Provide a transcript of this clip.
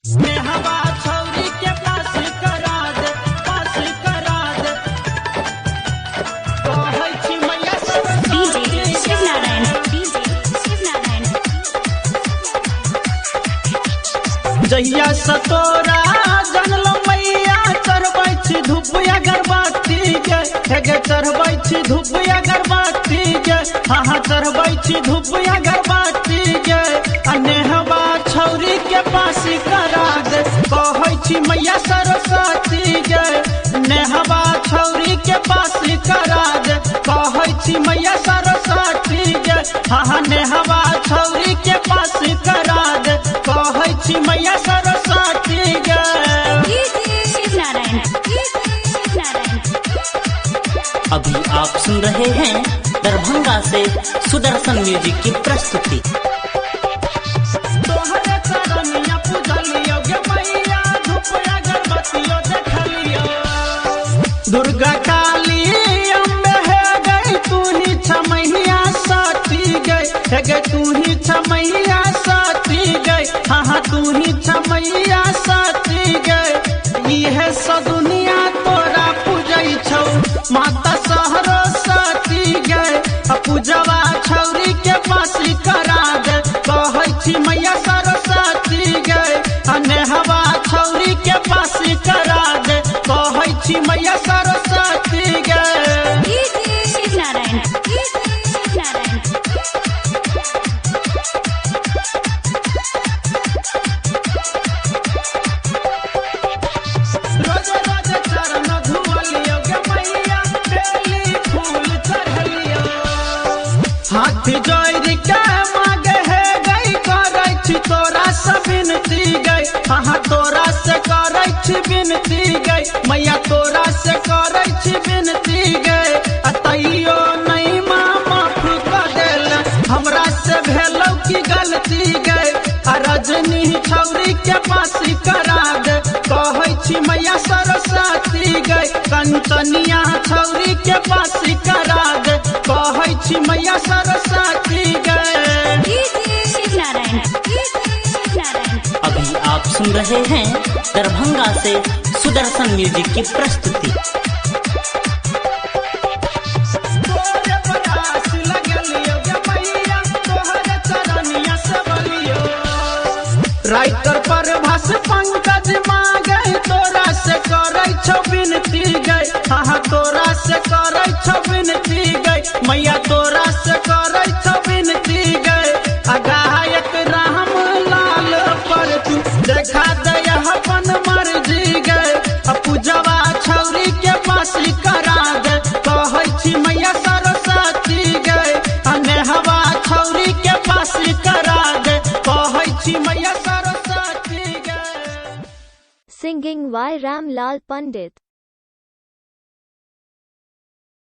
हवा छौरी के पास करा दे कहै छी मैया डीजे शिवनारायण जहिया सतोरा जनलो मैया चढ़बै छी धूप अगरबत्ती गे हेगे चढ़बै छी धूप अगरबत्ती गे हाँ चढ़बै छी धूप अगरबत्ती गे नेहवा छौरी के पास करा दे कहै छी मैया सरस्वती गे नेहवा छौरी के पास करा दे कहै छी मैया सरस्वती गे हाँ नेहवा छौरी के पास करा दे कहै छी मैया सरस्वती गे शिवनारायण। अभी आप सुन रहे हैं दरभंगा से सुदर्शन म्यूजिक की प्रस्तुति। तोहरे चरनिया पूजलियो गे मैया धूप अगरबत्तियो देखलियो दुर्गा काली अम्बे हे गई तू ही छमैया साथी गई हे गई तू ही छमैया साथी गई हाँ तू ही छमैया साथी गई इहे सब दुनिया तोरा पूजै छौ माता सरस्वती गई पूजवा छौरी के पास करा दे कहै छी मैया सरस्वती गई नेहवा छौरी के पास करा दे कहै छी मैया सरस्वती गई शिवनारायण। रोज रोज चरण धुअलियो गे मैया बेली फूल चढ़लियो हाथ जोड़ के मांगे हे गई करै छी तोरा से विनती गई हाँ तोरा से करै छी विनती गई मैया तोरा से करै छी विनती गई तैयो नहीं माफ कर देल हमरा से भेलौ की गलती गई रजनी छौरी के पास करा दे कहै छी मैया सरस्वती गई कंचनिया छौरी के पास करा दे कहै छी मैया सरस्वती गई शिवनारायण। अभी आप सुन रहे हैं दरभंगा से सुदर्शन म्यूजिक की प्रस्तुति। तोरे प्रयास लगलियो गे मैया तोहरे चरनिया से बलियो राइटर पर भाष पंकज मांगे तोरा से करै छौ विनती गई हाँ तोरा से करै छौ विनती गई मैया तोरा से करै छौ विनती गई गायक राम लाल पर तू देखा दे अपन मर्जी गई पूजवा छौरी के पास करा दे कहै छी मैया सरस्वती गई नेहवा छौरी के पास करा दे कहै छी मैया सरस्वती गई। Singing Y. Ram Lal Pandit।